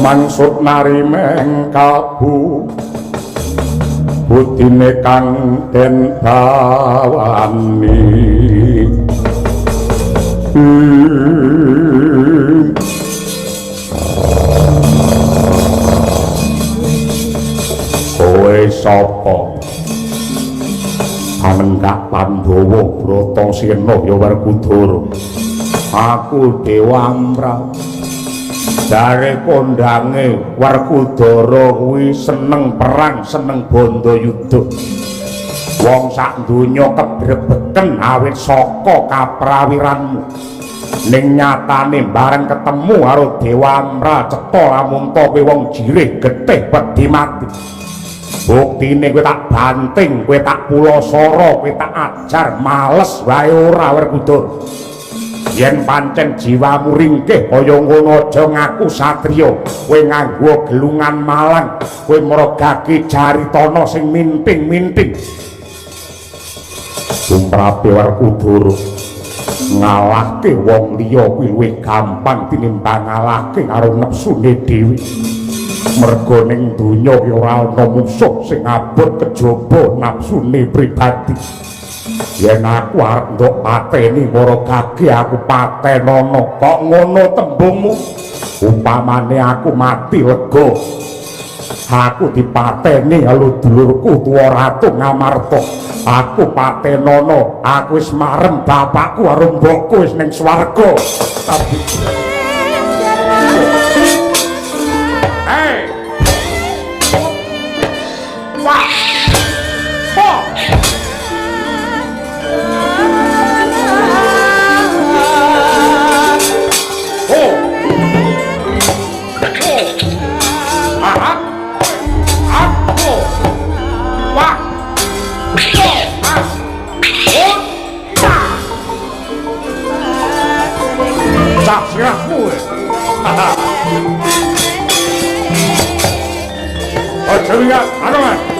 mangsud narimeng kabu budine kang den bawani kowe sapa Anenggak Pandhawa Bratasena ya Werkudara aku Dewamra dari kondange Werkudara kuwi seneng perang seneng bandayuda wong sak donya kebrebeken awit saka kaprawiranmu ning nyatane bareng ketemu karo Dewamra cetha lamun kowe wong jirih getih wedi mati buktine kowe tak banting kowe tak pulasara kowe tak ajar males wae ora Werkudara yen pancen jiwamu ringkih kaya ngono aja ngaku satriya kowe nganggo gelungan malang kowe merogake Jaritana sing minting-minting tumrape Werkudara ngalahke wong liya kuwi luwih gampang tinimbang ngalahke karo nepsune dhewe merga ning donya ki ora ana musuh sing abot kejaba nafsune pribadi yen aku arep ndok pateni para kaki aku patenono kok ngono tembungmu upamane aku mati lega aku dipateni karo dulurku tuwa Ratu Ngamarta aku patenono aku wis marem bapakku karo mbokku wis ning swarga tapi sirahmu aja lihat anuan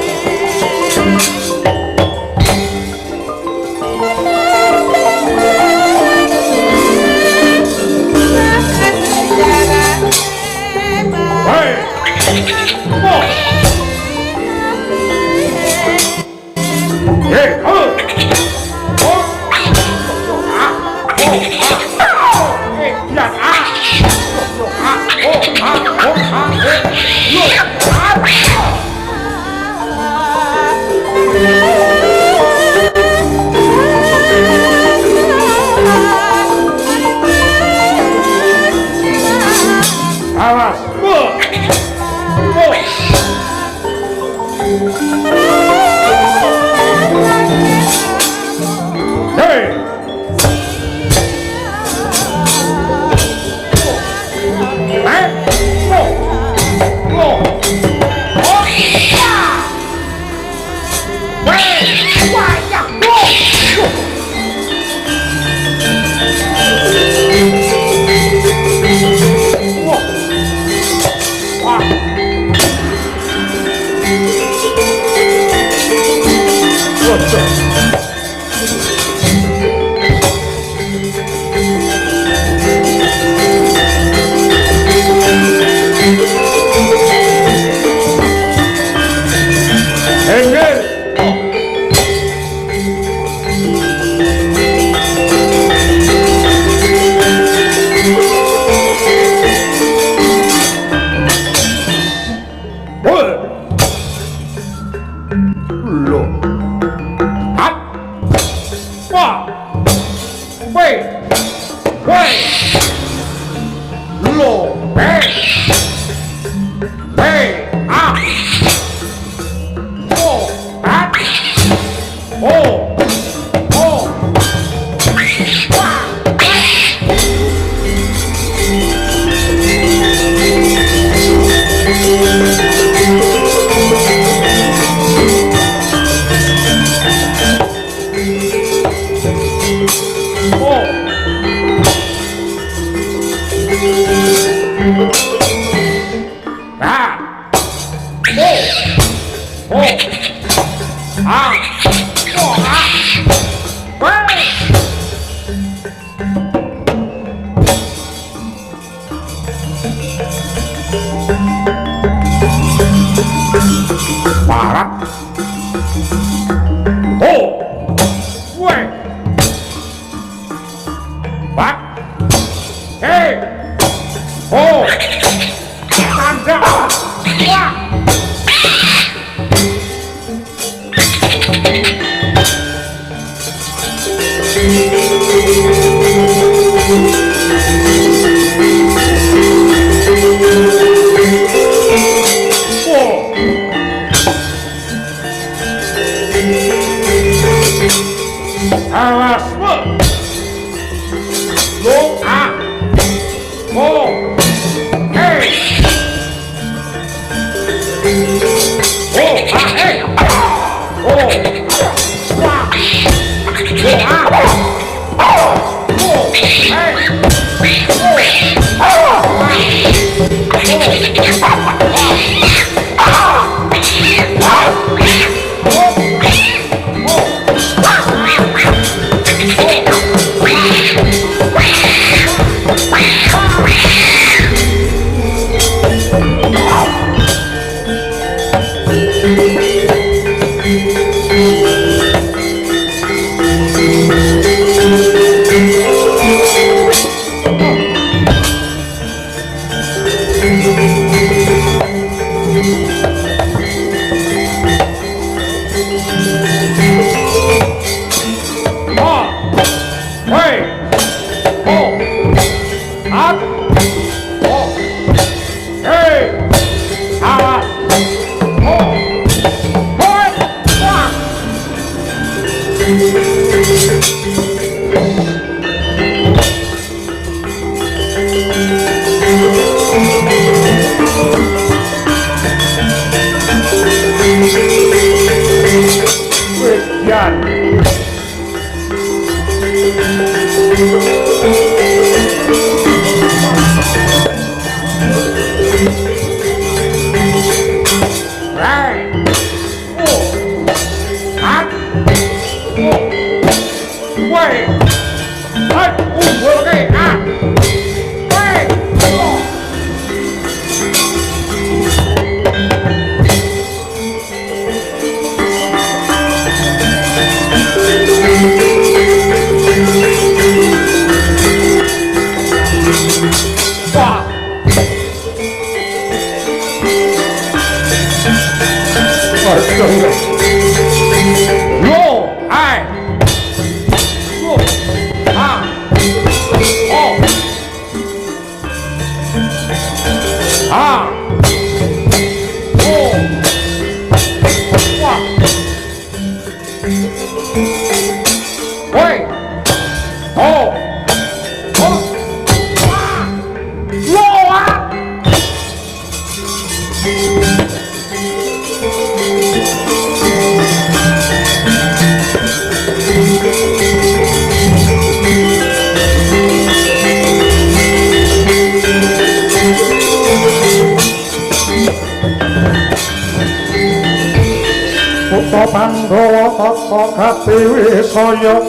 Pandhawa tata katiwi saya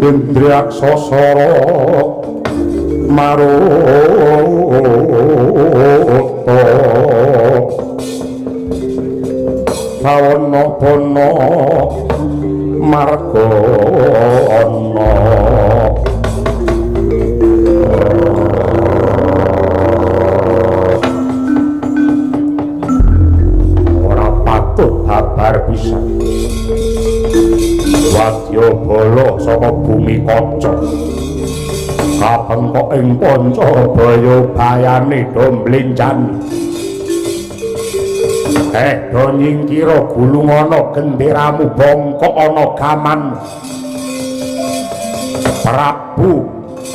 Indriyaksasara maruta Sawanabana margana babar pisan wadya bala saka bumi kaca kapengkok ing Pancabaya bayane do mblencani do nyingkira gulung ana genderamu bongkok ana gaman Prabu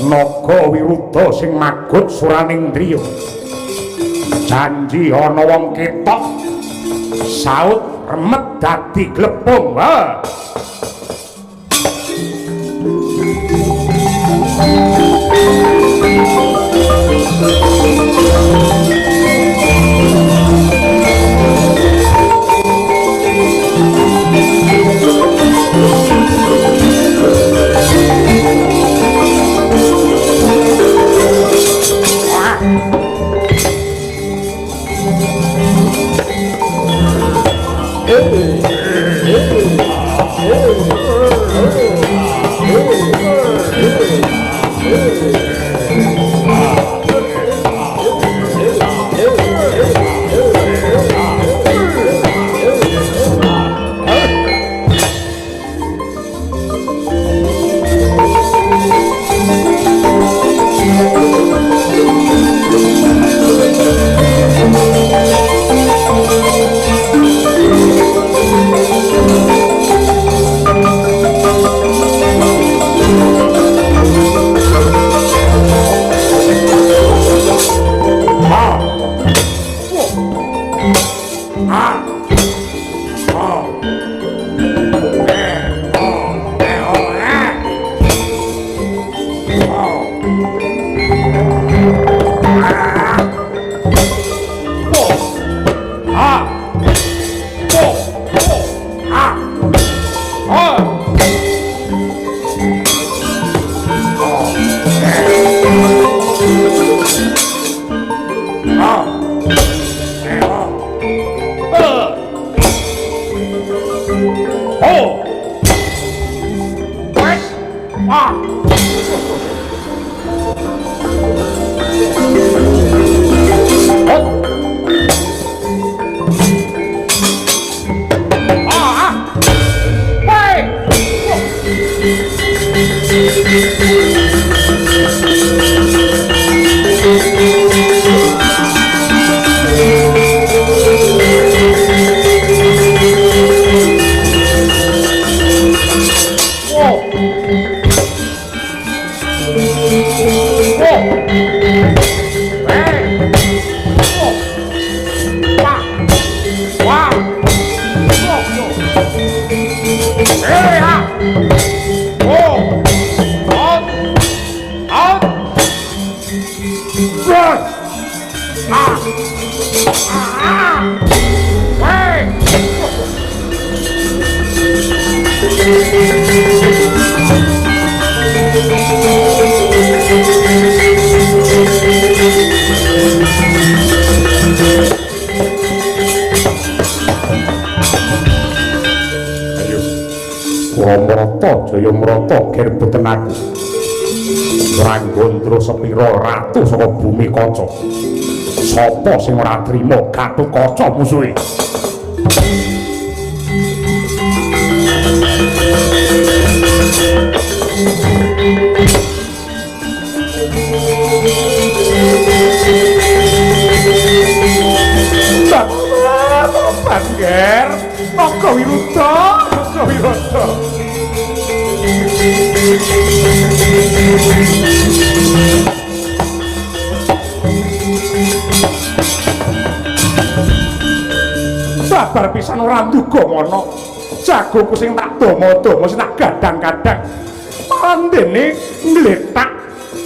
Naga Wiruda sing magut suraning driya janji ana wong ketok saut remet dadi glepung Ramrata Jayamrata gerbeten aku Ranggandra sepira ratu saka bumi kaca sapa sing ora trima Gatotkaca musuhe Bangger Naga Wirudha Naga Wirudha sabar pisan ora nduga ngono jagoku sing tak dama-dama sing tak gadang-gadang pandene ngletak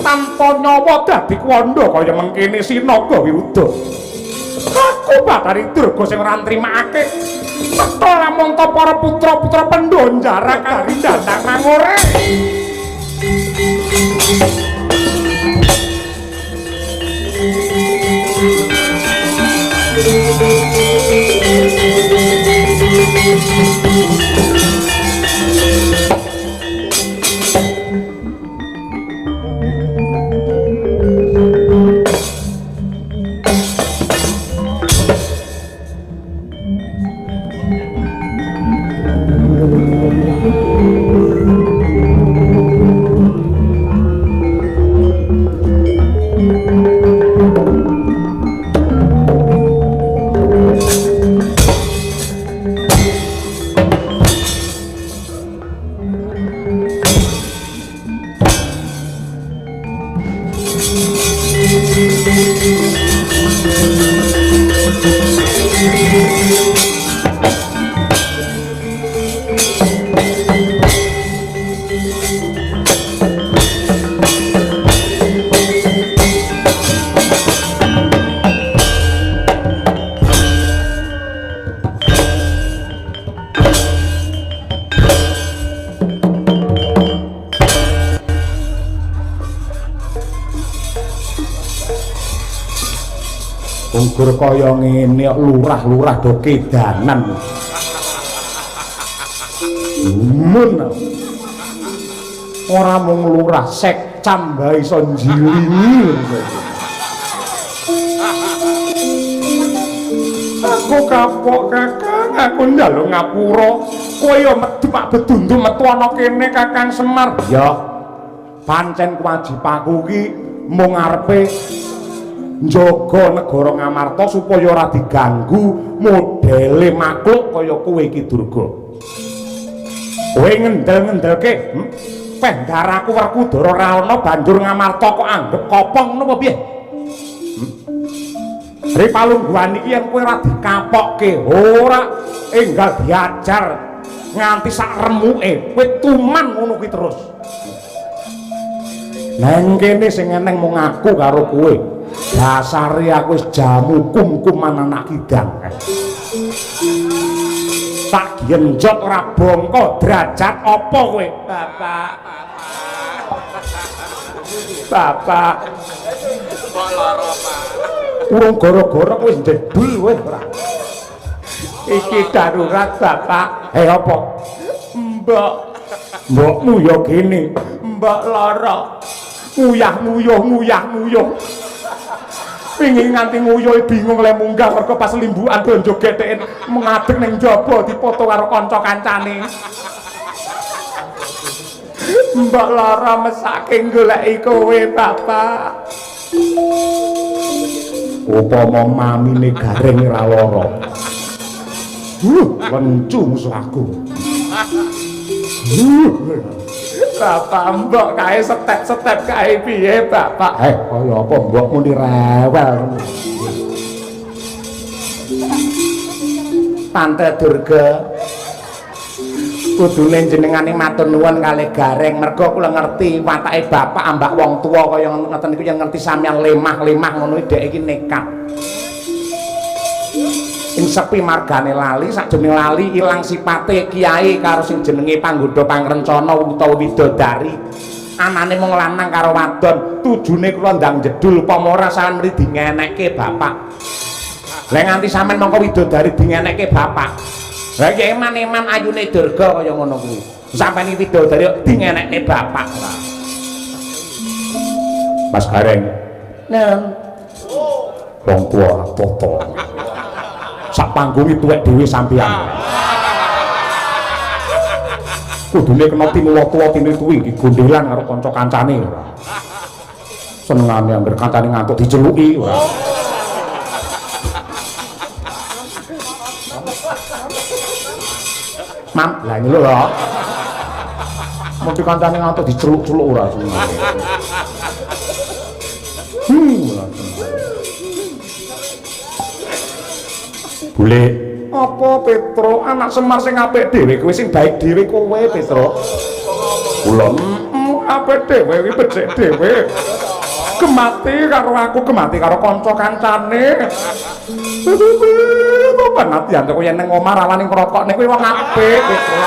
tanpa nyawa dadi kwandha kaya mengkene si Naga Wirudha aku batari durga sing ora ntrimakake mesta lamun ta para putra-putra pendonjara kari dandang mangore Unggur kaya ngene lurah-lurah do kedanan. Mun. Ora mung lurah sek cambah iso njilingi. Aku kapok Kakang, aku njaluk ngapura. Kowe yo metu Pak Bedundu metu ana kene Kakang Semar. Ya. Pancen kewajibanku ki mung arepe njaga negara Ngamarta supaya ora diganggu modele makhluk kaya kowe iki Durga. Kowe ngendel-ngendelke pendaraku Werkudara ra ana banjur Ngamarta kok anggap kopong napa piye? Ripalungguhan iki yen kowe ora dikapokke, ora enggal diajar nganti sak remuke, kowe tuman ngono kuwi terus. Nang kene sing eneng mung aku karo kowe. Dasare aku wis jamu kum-kuman anak kidang. Tak genjot ora bongko derajat apa kowe? Bapak. Bapak. Kok lara, Pak? Urung gara-gara kowe wis jedul kowe ora. Iki darurat, Bapak. Apa? Mbok. Mbokmu ya gene. Mbok lara. Nguyah-nguyuh. Pingin nganti nguyuh bingung le munggah mergo pas limbukan do jogeteken mengadeg ning njaba dipoto karo kanca kancane. Mbak lara mesake goleki kowe, Bapak. Upama mamine Gareng ra lara. Lencu musuh aku. Bapak mbok kae setep-setep kae piye, Bapak? Kaya apa mbokmu ni rewel. Tante Durga. Kudune jenengane matur nuwun kalih Gareng, merga kula ngerti watake bapak ambak wong tuwa kaya ngoten niku yen ngerti sampeyan lemah-lemah ngono dhek iki nekat. ing sepi margane lali sakjane lali ilang sipate kiai karo sing jenenge panggoda pangrencana utawa widodari anane mung lanang karo wadon tujune kula ndang jedul upama ora sampeyan mriki dingenekke bapak lek nganti sampeyan mongko widodari dingenekke bapak lha iki eman-eman ayune durga kaya ngono kuwi sampeyan widodari dingenekke bapak ora Mas Gareng nen wong tuwa toto sak panggung tuwek dhewe sampeyan kudune kena tinuwa-tuwa tinuwi iki gondelan karo kanca kancane ora senengane anggere kancane ngantuk diceluki ora mam lah ini lho mesti kancane ngantuk diceluk-celuk ora senengane Bule apa Petro anak Semar sing apik dhewe kowe sing baik dhewe kowe Petro kula apik dhewe iki becik dhewe gemati karo aku gemati karo kanca kancane apa natian kok yen ning omah rawani ngrokok nek kowe wong apik Petro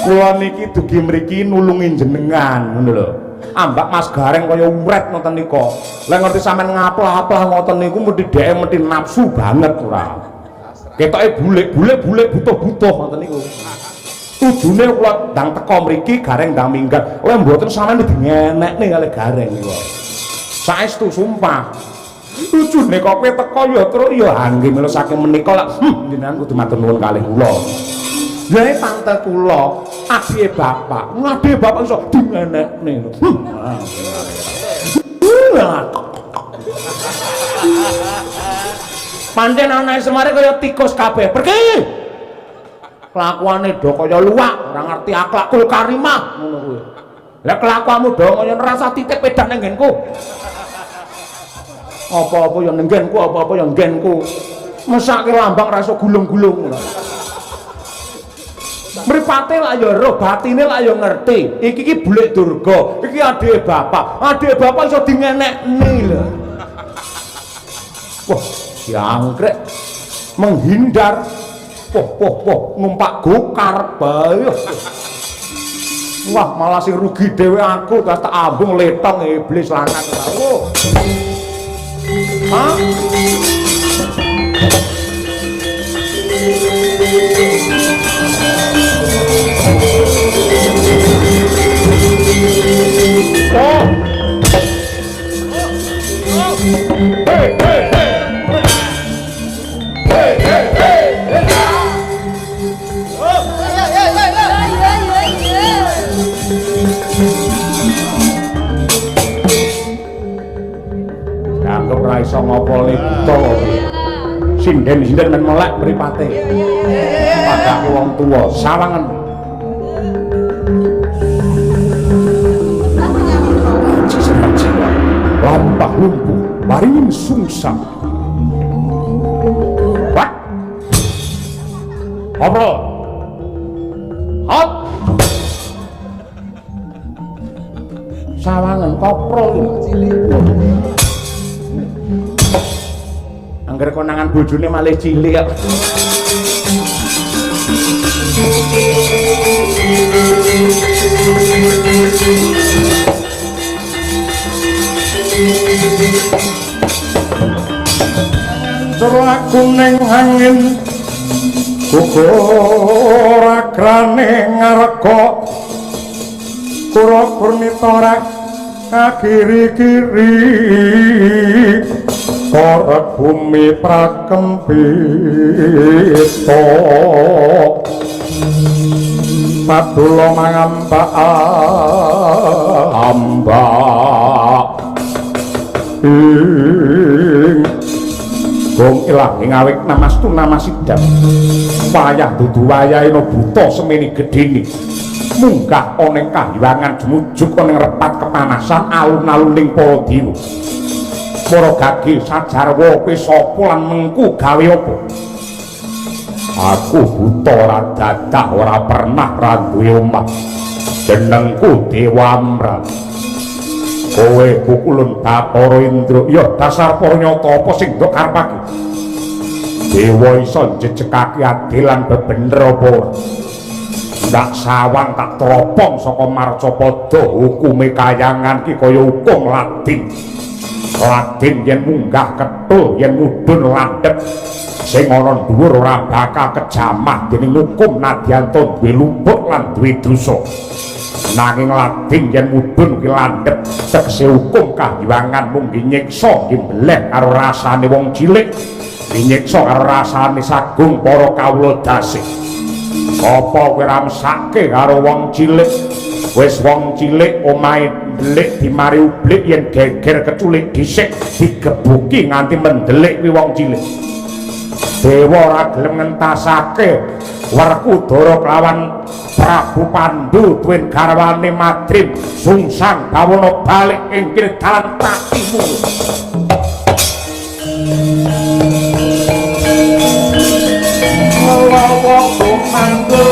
kula niki dugi mriki nulungi jenengan ngono lho ambak Mas Gareng kaya uret ngoten nika. Lah ngerti sampean ngaplah-aplah ngoten niku mesti dhek mesti nafsu banget ora. Ketoke bulik-bulik butuh-butuh ngoten niku. Tujune kula ndang teka mriki Gareng ndang minggat. Lah mboten sampean dingenekne kali Gareng niku. Saestu sumpah. Tujune kok kowe teka ya terus ya angge melu saking menika lak jenengan kudu matur nuwun kalih kula. Lah tante kula adike bapak, ngade bapak iso dingenekne. Pancen anake Semar kaya tikus kabeh. Pergi. Kelakuane do kaya luwak, ora ngerti akhlakul karimah ngono kuwi. Lah kelakuanmu do kaya nrasa titik pedan ning nggenku. Apa-apa ya ning nggenku, apa-apa ya nggenku. Mesake lambang ra iso gulung-gulung ngono. Mripate lak ya roh, batine lak ya ngerti. Iki bulik durga, iki adike bapak. Adike bapak iso dingenekne lho. Wah, jangkrik menghindar. Poh, numpak gokar bae. Wah, malah sing rugi dhewe aku, tas tak ambung letong iblis lanang. Oh. Hah? Anggap ra iso ngopo lito sinden-sinden men melek mripate padake wong tuwa sawangen lampah lumpuh maringin sungsang wat ngobrol hot sawangen koprol angger konangan bojone malih cilik kok Selaku ning angin gugur akrane ngarga kura kurnita kiri-kiri ora bumi prakempita padula mangambak Gong ilang ngawik namastu namasidam wayah dudu wayahe no buta semeni gedene munggah oneng kahyangan jumujuk oneng repat kepanasan alun-alun ning para dewa para gage sajarwa kowe sapa lan mengku gawe apa aku buta ora dadah ora pernah ra duwe omah jenengku Dewa Amra kowe kukulun Bathara Indra ya dasar pranyata apa sing ndok karepake dewa iso njejekake adil lan bebener apa ora ndak sawang tak teropong saka Marcapada hukume kayangan ki kaya hukum Ladin yen munggah ketul yen mudhun landhep sing ana dhuwur ora bakal kejamah dening hukum nadyan duwe lumpuk lan duwe dosa nanging Ladin yen mudhun ki landhep tegese hukum kahyangan mung nyiksa dimbeleh karo rasane wong cilik nyiksa karo rasane sagung para kawula dasih apa kowe ra mesake karo wong cilik wis wong cilik omahe ndelik dimari ublik yen geger keculik dhisik digebuki nganti mendelik kuwi wong cilik dewa ora gelem ngentasake Werkudara kelawan Prabu Pandhu tuwin garwane Madrim sungsang bawana balik ing dalan patimu wong Pandhu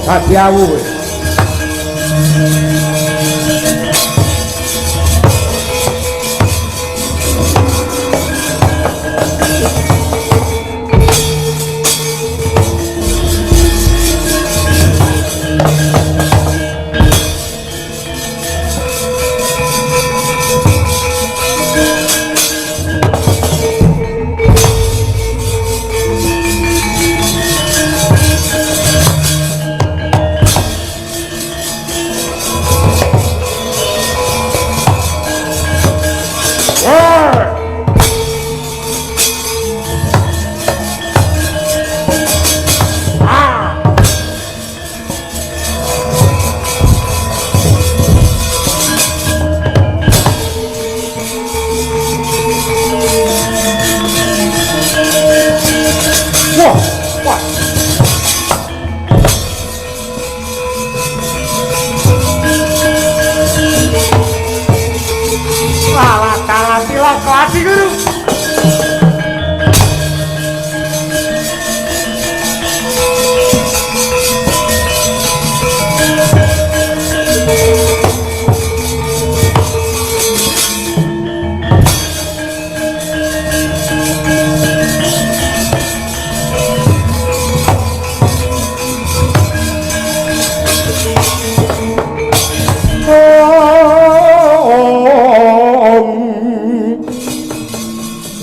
Sadiawu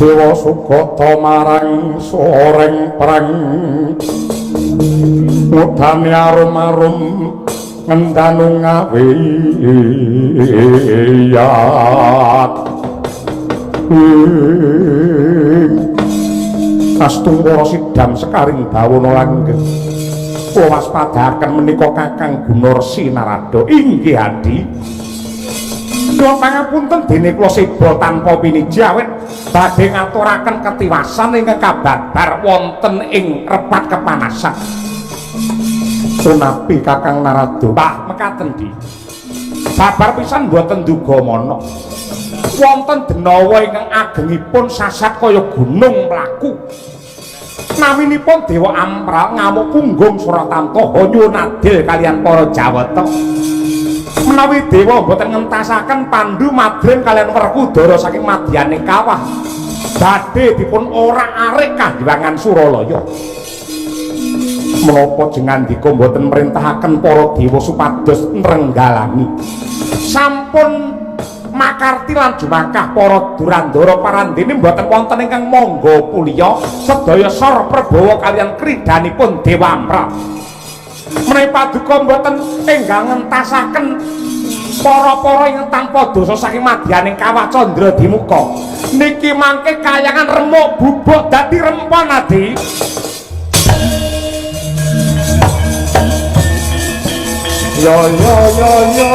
Dewa Sugata marang soreng perang mudhane arum-arum ngendanu ngawiyat Astungkara sidam sekaring bawana langgeng waspadaken menika Kakang Gunarsi Narada inggih Adi kula pangapunten dene kula seba tanpa pinijawet badhe ngaturaken ketiwasan ingkang kababar wonten ing repat kepanasan Sunapi Kakang Narada Pak mekaten di babar pisan mboten duga mana wonten denawa ingkang agengipun sasat kaya gunung mlaku naminipun Dewa Ampral ngamuk punggung Suratantaha nyuwun adil kalian para Jawata menawi dewa mboten ngentasaken Pandhu Madrim kalian Werkudara saking madyaning kawah badhe dipun orak-arik Kahyangan Suralaya menapa jengandika mboten merintahaken para dewa supados nrenggalangi sampun makarti lan jumakah para Durandara parandene mboten wonten ingkang mangga puliya sedaya sor Prabawa kalian kridanipun Dewa Ampral menawi paduka mboten enggal ngentasaken para-para ingkang tanpa dosa saking madyaning kawah Candra Dimuka niki mangke kayangan remuk bubuk dadi rempon Adi yo yo yo yo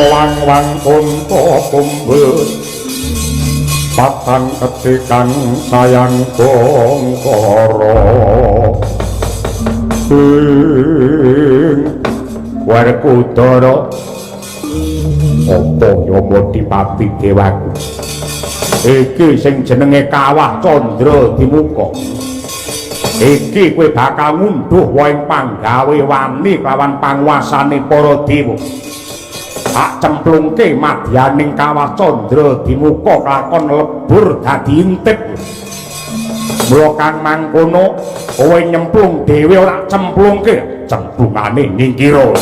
Wang-wang kunto kumbul patang ketikan sayang kongkoro Werkudara apa Yama Dipati Dewaku iki sing jenenge kawah Candra Dimuka iki kowe bakal ngunduh waing panggawe wani kelawan panguwasane para dewa tak cemplungke madyaning kawah Candra Dimuka kelakon lebur dadi intip mula kang mangkono kowe nyemplung dhewe ora cemplungke cemplungane nyingkira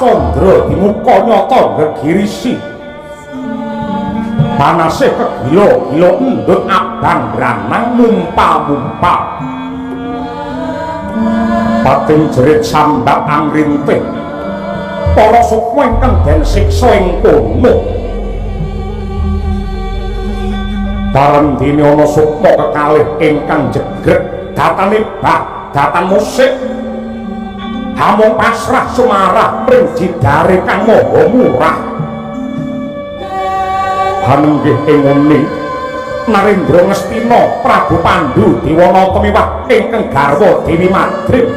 Candra Dimuka nyata gegirisi panase kegila-gila endut abang ranang mumpal-mumpal pating jerit sambak angrinting para sapa ingkang den siksa ing kono. Bareng dene ana sukma kekalih ingkang jegrek datane datan musik. Hamung pasrah sumarah pring jidare kang maha murah. Hanenggih ing ngene Narendra Ngastina Prabu Pandhu Dewanata miwah ingkang garwa Dewi Madrim.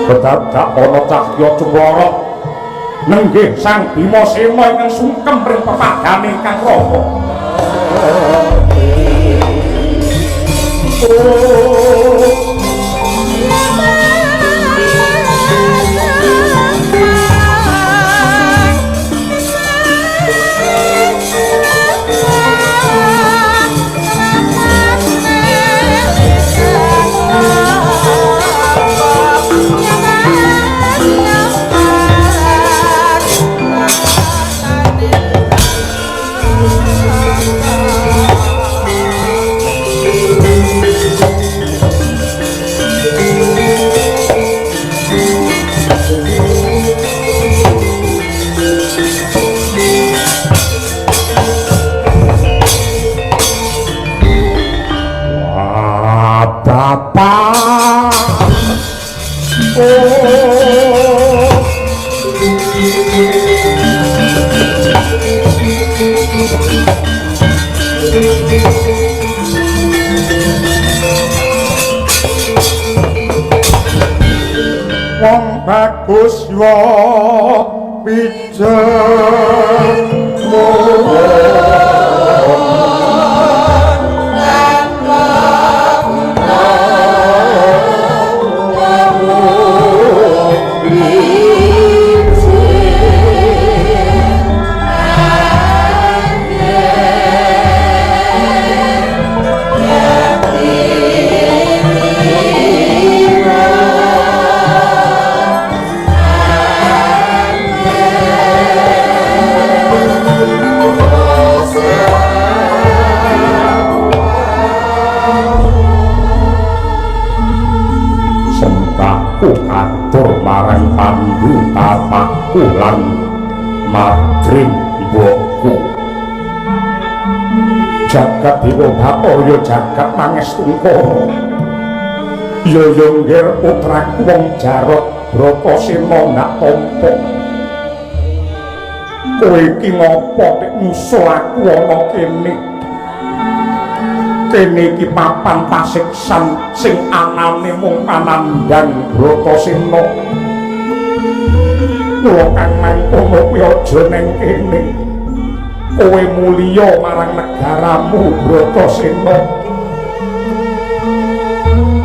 Kedadak ana cahya cemara nenggih Sang Bima Sena ingkang sungkem pring pepadane ingkang rama. Wong bagus yo pijen marang Pandhu tapaku lan Madrim mbokku. Jagat Dewa Bapaya jagat mangestungkara. Ya nggir putraku wong Jarot Bratasena ndak tampa. Kowe iki ngapa nek musuh aku ana kene? Kene iki papan pasiksan sing anane mung Panandang Bratasena. Kula kang mangkono kuwi aja ning kene. Kowe mulya marang negaramu Bratasena.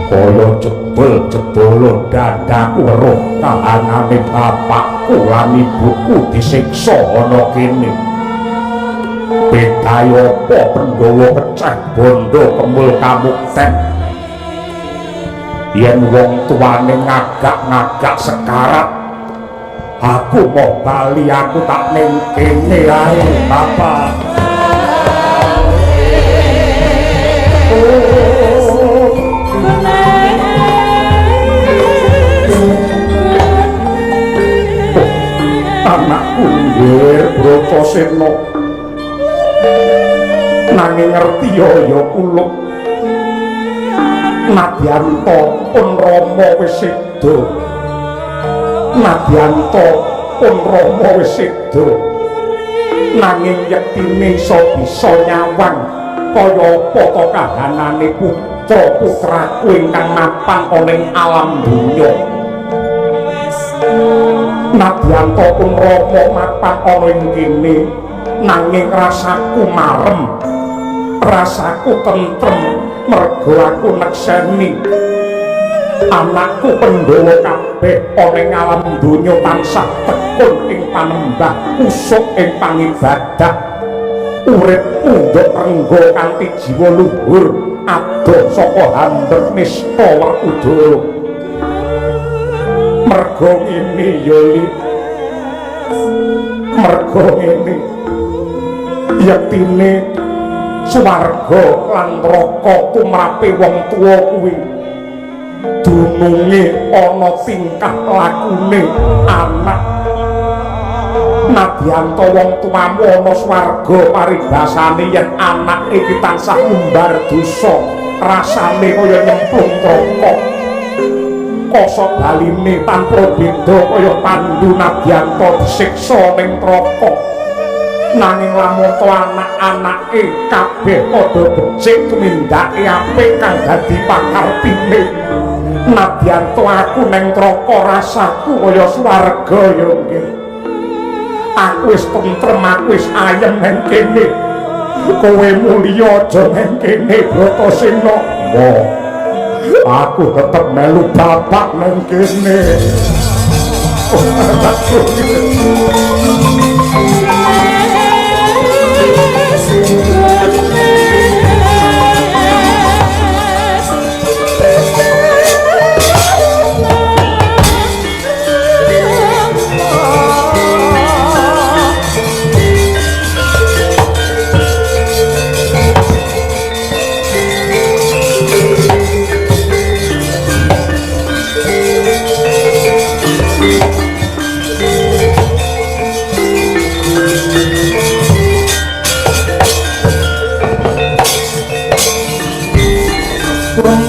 Kaya jebul-jebul dadaku weruh kahanane bapakku lan ibuku disiksa ana kene. Bedaya apa Pandhawa kecah bondo kemul kamukten. Yen wong tuane ngagak-ngagak sekarat, aku mau bali aku tak ning kene ae, Bapak. Anakku nggih Bratasena. Nanging ngerti ya kula. Nadyanta pun Rama wis seda. Nadyanta pun Rama wis seda. Nanging yektine iso bisa nyawang kaya apa to kahanane putra-putraku ingkang mapan ana ing alam donya. Nadyanta pun Rama mapan ana ing kene nanging rasaku marem. Rasaku tentrem mergo aku nekseni anakku Pandhawa kabeh ana ing alam donya tansah tekun ing panembah usuk ing pangibadah urip undhuk rengga kanthi jiwa luhur adoh saka handher nista Werkudara. Mergo ngene ya Li, mergo ngene yektine swarga lan neraka tumrape wong tuwa kuwi dununge ana tingkah lakune anak Nadyanto wong tuamu ana swarga paribasane yen anak iki tansah ngumbar dosa rasane kaya nyemplung neraka koso baline tanpa beda kaya Pandhu Nadyanto disiksa ning neraka nanging lamun to anak-anake kabeh padha becik tumindake apik kang dadi pakartine Nadyanto aku ning neraka rasaku kaya swarga ya nggih aku wis tentrem aku wis ayem nang kene kowe mulya aja nang kene Bratasena aku tetep melu bapak nang kene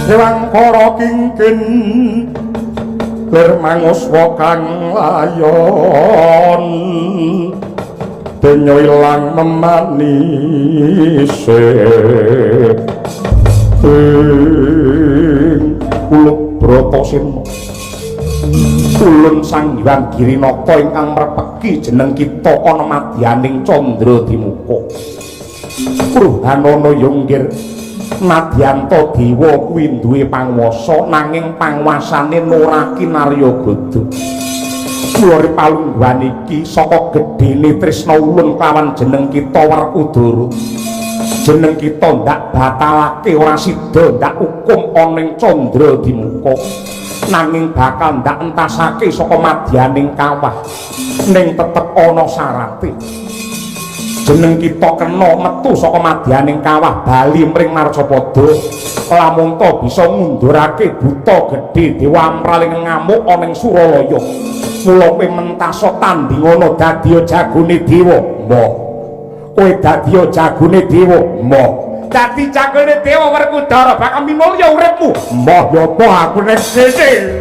Dewang para kingkin lir manguswa kang layon denya ilang memanise kuluk Bratasena ulun Sang Hyang Girinata ingkang mrepeki jeneng kita ana madyaning Candra Dimuka Pruhanana Yonggir Nadyanto Dewa kuwi duwe panguwasa nanging panguwasane nuraki Narya Gada. Kula ripalungguhan iki saka gedhene tresna ulun kawan jeneng kita Werkudara. Jeneng kita ndak batalake ora sida ndak hukum ana ing Candra Dimuka. Nanging bakal ndak entasake saka madyaning kawah. Ning tetep ana syarate. Jeneng kita kena metu saka madyaning kawah bali mring Marcapada lamun to bisa ngundurake buta gedhe Dewa Amraling ngamuk ana ing Suralaya mula kowe mentasa tandingana dadi jagone dewa mbah kowe dadi jagone dewa mbah dadi jagone dewa Werkudara bakal minulya uripmu mbah ya apa aku nek kene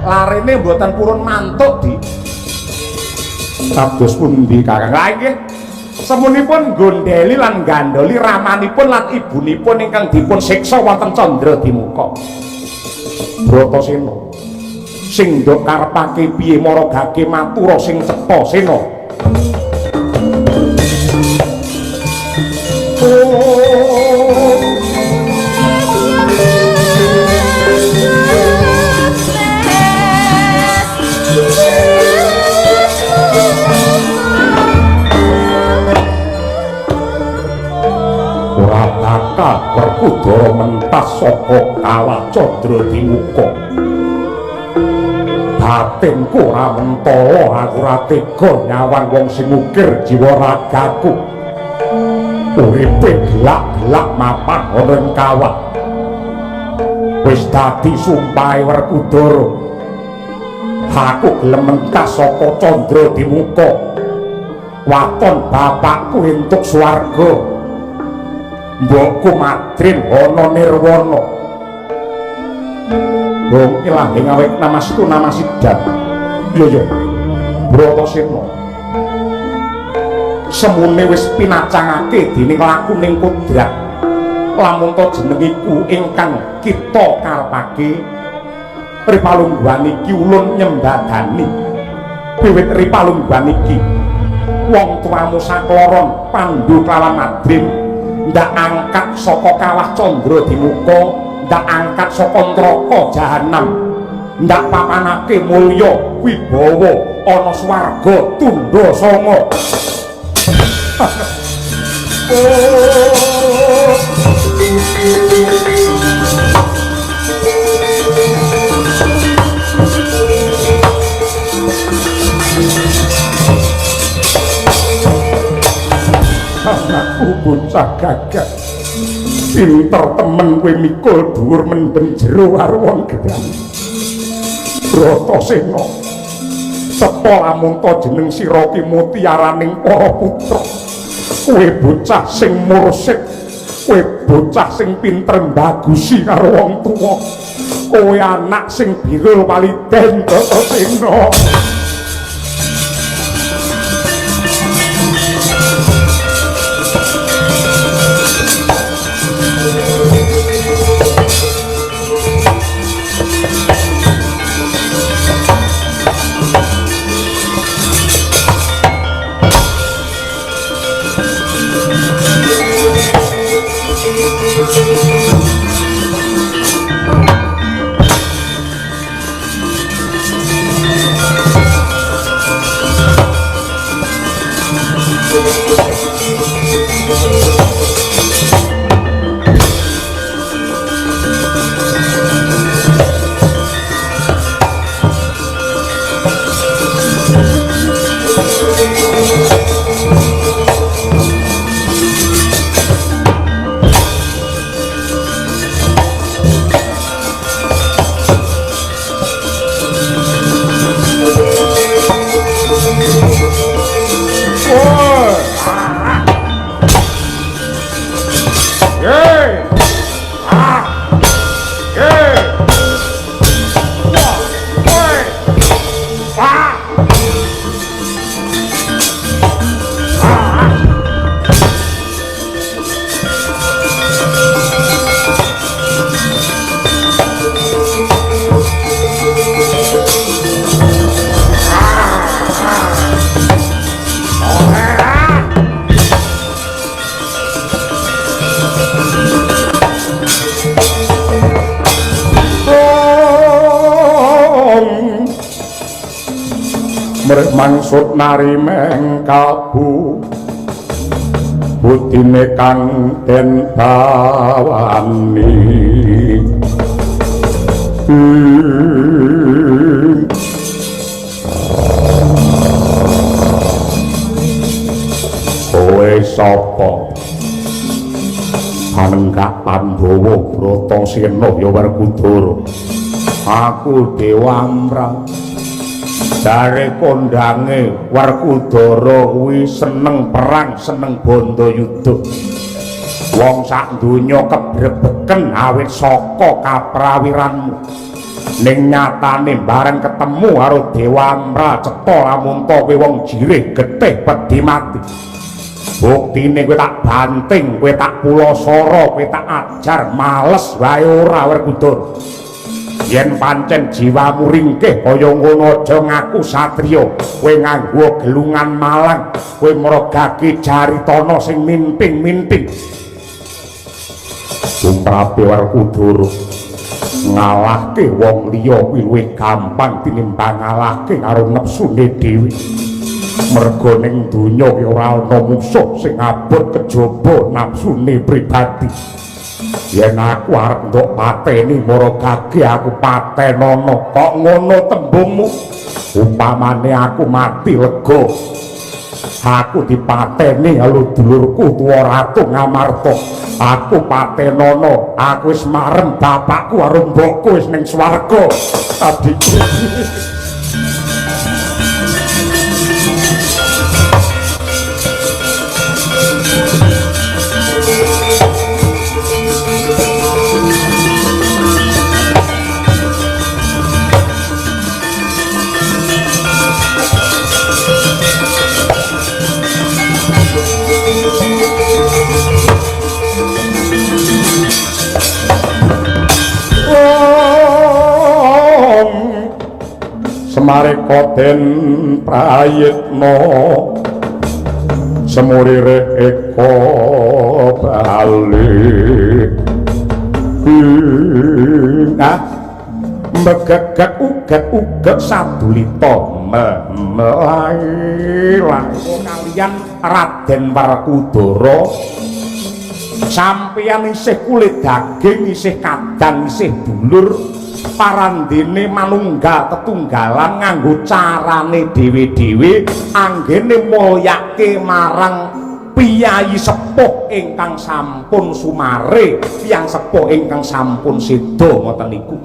larene mboten purun mantuk di kados pundi Kakang lha nggih semunipun gondeli lan gandoli ramanipun lan ibunipun ingkang dipun siksa wonten Candra Dimuka Bratasena sing ndok karepake piye maragake matura sing cetha sena Werkudara mentas saka kawah Candra Dimuka batinku ora mentala aku ora tega nyawang wong sing ukir jiwa ragaku uripe gelak-gelak mapan ana ing kawah wis dadi sumpahe Werkudara aku gelem mentas saka Candra Dimuka waton bapakku entuk swarga mbokku Madrin ana nirwana wong ilang ngawek namastu namasidan yo Bratasena semune wis pinacangake dening lakuning kodrat lamun to jenengiku ingkang kita karepake ripalungguhan iki ulun nyembadani wiwit ripalungguhan iki wong tuamu sakloron Pandhu kalawan Madrin ndak angkat saka kawah Candra Dimuka ndak angkat saka neraka jahanam ndak papanake mulya wibawa ana swarga tundha sanga Anakku bocah gagah pinter temen kowe mikul dhuwur mendem jero karo wong gedang Bratasena sepo lamun ta jeneng sira ki mutiaraning para putra kowe bocah sing mursid kowe bocah sing pinter mbagusi karo wong tuwa kowe anak sing birul waliden Bratasena mangsud nari mengkabu budine kang den bawani kowe sapa Panenggak Pandhawa Bratasena ya Werkudara aku Dewamra dari kondange Werkudara kuwi seneng perang seneng bandayuda wong sak donya kebrebeken awit saka kaprawiranmu ning nyatane bareng ketemu karo Dewamra cetha lamun kowe wong jirih getih pedhi mati buktine kowe tak banting kowe tak pulasara kowe tak ajar males wae ora Werkudara yen pancen jiwamu ringkih kaya ngono aja ngaku satriya kowe nganggo gelungan malang kowe mrogake jaritana sing minting-minting umrape Werkudara ngalahke wong liya kuwi luwih gampang tinimbang ngalahke karo nepsune dhewe merga ning donya ki ora ana musuh sing abot kejaba nafsune pribadi yen aku arep ndok pateni Maragage aku patenana kok ngono tembungmu upamane aku mati lega aku dipateni karo dulurku tuwa Ratu Ngamarta aku patenana aku wis marem bapakku karo mbokku wis ning swarga adikku Semareka den prayitna semurire eka bali megegek uget-uget sadulita melai kaliyan Raden Werkudara sampeyan isih kulit daging isih kadang isih dulur parandene manunggal tetunggalan nganggo carane dhewe-dhewe anggene mulyake marang piyayi sepuh ingkang sampun sumare, tiyang sepuh ingkang sampun seda ngoten niku.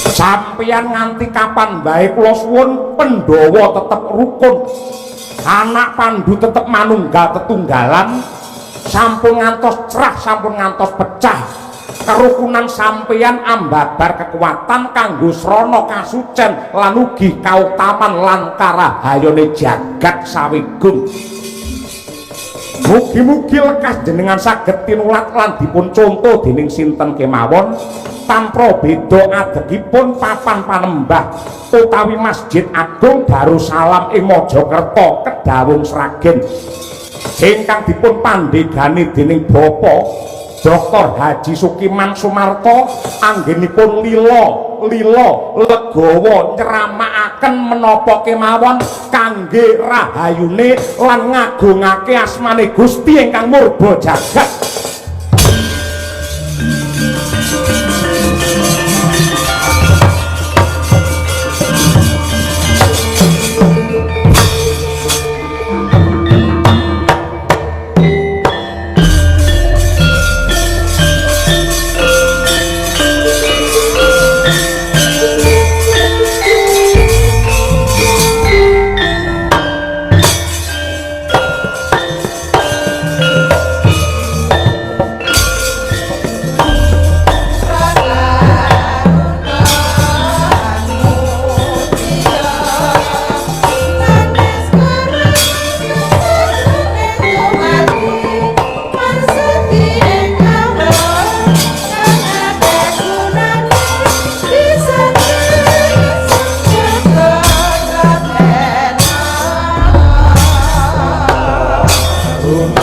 Sampeyan nganti kapan bae kula suwun Pandhawa tetep rukun. Anak Pandu tetep manunggal tetunggalan, sampun ngantos cerah, sampun ngantos pecah. Kerukunan sampeyan ambabar kekuatan kanggo srana kasucen lan ugi kautaman lan karahayane jagat sawigung. Mugi-mugi lekas jenengan saged tinulat lan dipun conto dening sinten kemawon tanpa beda adegipun papan panembah utawi Masjid Agung Darussalam ing Mojokerto Kedawung Sragen ingkang dipun pandhegani dening Bapak Dr. Haji Sukiman Sumarto anggenipun lila legawa nyeramakaken menapa kemawon kangge rahayune lan ngagungake asmane Gusti ingkang murba jagat. Rumah